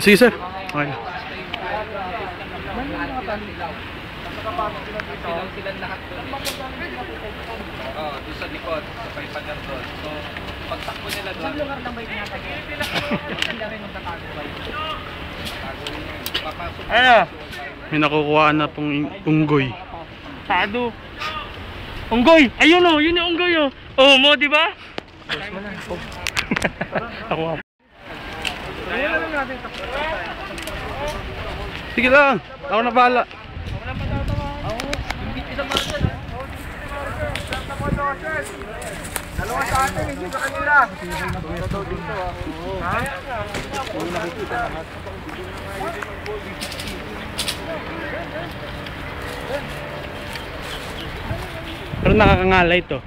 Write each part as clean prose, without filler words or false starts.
Sige sir. Okay. Silang lahat doon. Oo, doon sa likod, sa paipagar doon. So, pagtakbo nila doon. Isang lugar lang ba yung tinatagay? Maganda rin yung tatago ba yun? Tatago rin yun. Papasok. May nakukuha na pong unggoy. Sado. Unggoy! Ayun o! Yun yung unggoy o! Oh, mo diba? Ako nga. Sige lang. Ako na bahala. Dalawa sa atin, hindi sa kanila. Pero nakakangalay to.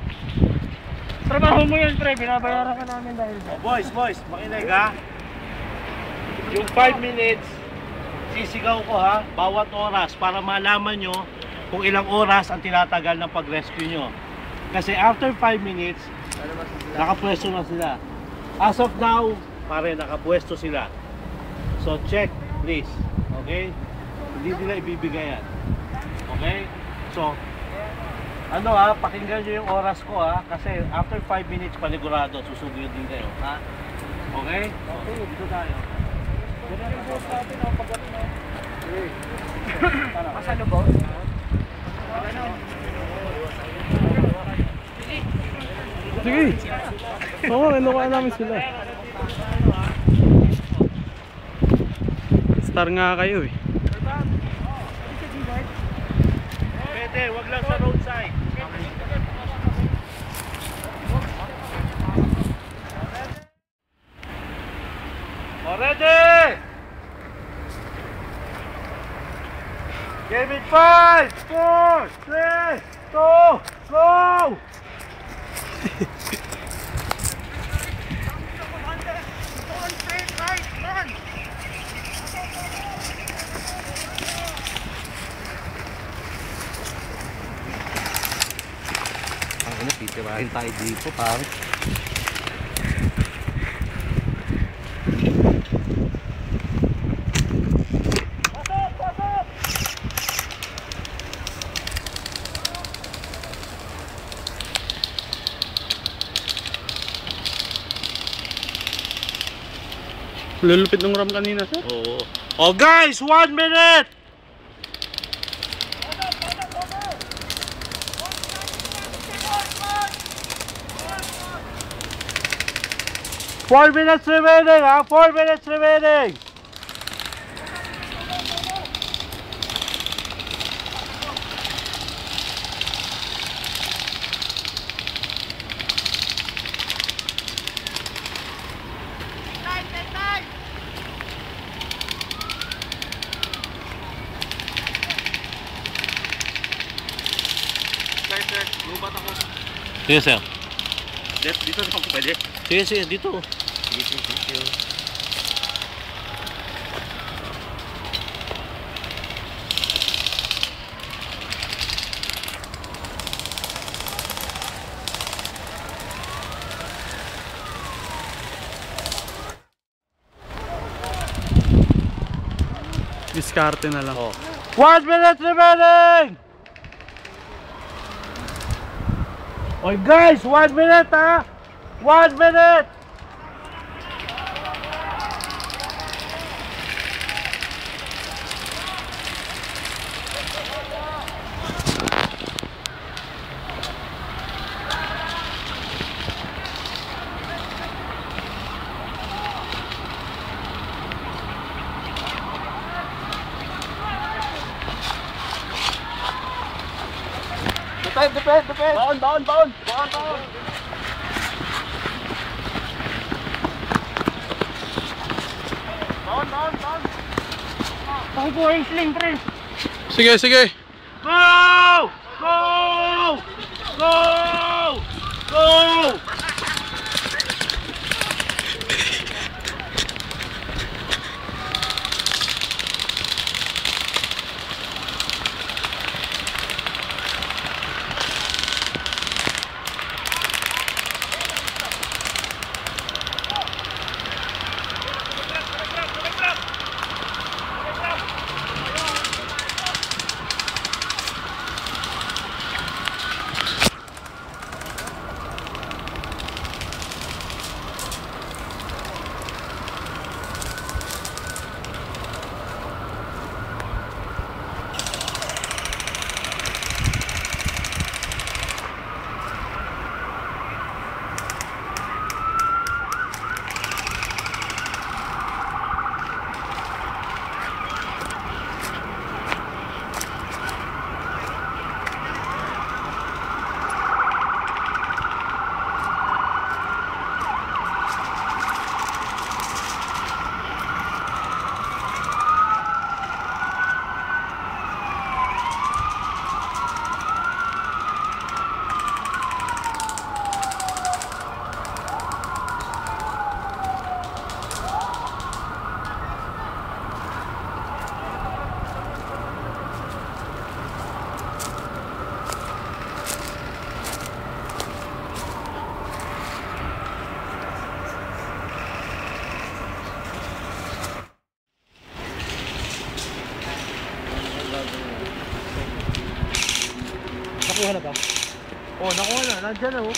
Trabaho mo yun, pre. Binabayaran ka namin dahil Boys, makinig ha. Yung 5 minutes, sisigaw ko ha, bawat oras para malaman nyo kung ilang oras ang tinatagal ng pag-rescue nyo. Kasi after 5 minutes, nakapwesto na sila. As of now, pare, nakapwesto sila. So check, please. Okay? Hindi nila ibibigay yan. Okay? So, ano ha, pakinggan nyo yung oras ko ha. Kasi after 5 minutes, panigurado, susugod din kayo. Ha? Okay? Okay, dito tayo. Masano ba? Sige. Oo, inukuha namin sila. Star nga kayo eh. Pwede, wag lang sa roadside. Ready? Give it 5, 4, 3, 2, go! Ang titirahin tayo dito, pare. Lulupit ng ram kanina sir. Oo. Oh guys, 1 minute! Four minutes remaining, ha? 4 minutes remaining. Sige, sir. Dito na ako pwede. Sige, dito. Sige. Diskarte na lang. 1 minute remaining! Oy guys, 1 minute ha! 1 minute! Depend. Baon. Ako po yung sling, pre. Sige. Go! Nakuha na ba? Oh, nakuha na. Nandiyan na oh.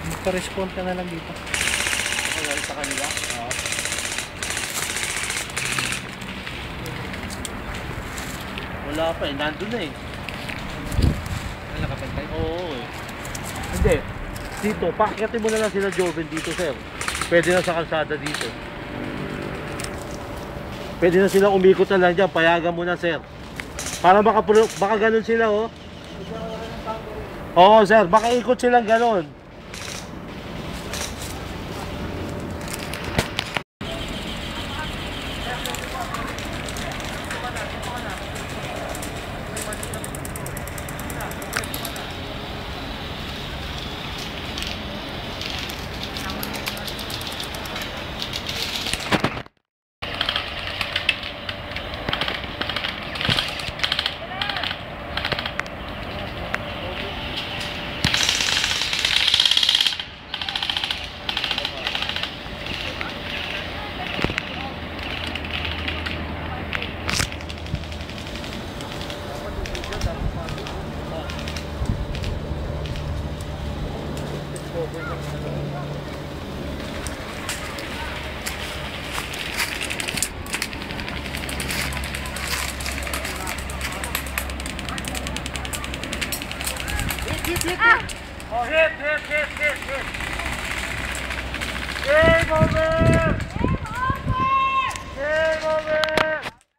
Magpa-respond ka na lang dito. Ako sa kanila. Oo. Wala pa eh, nandun na eh. Ano nakapantay? Oo eh. Hindi. Dito, paakyatin mo na lang sila Joven dito, sir. Pwede na sa kalsada dito. Pwede na sila umikot na lang dyan, payagan mo na, sir. Para baka ganun sila, oh. Oo, sir, baka ikot silang ganun. Oh, hit! Game over! Game over!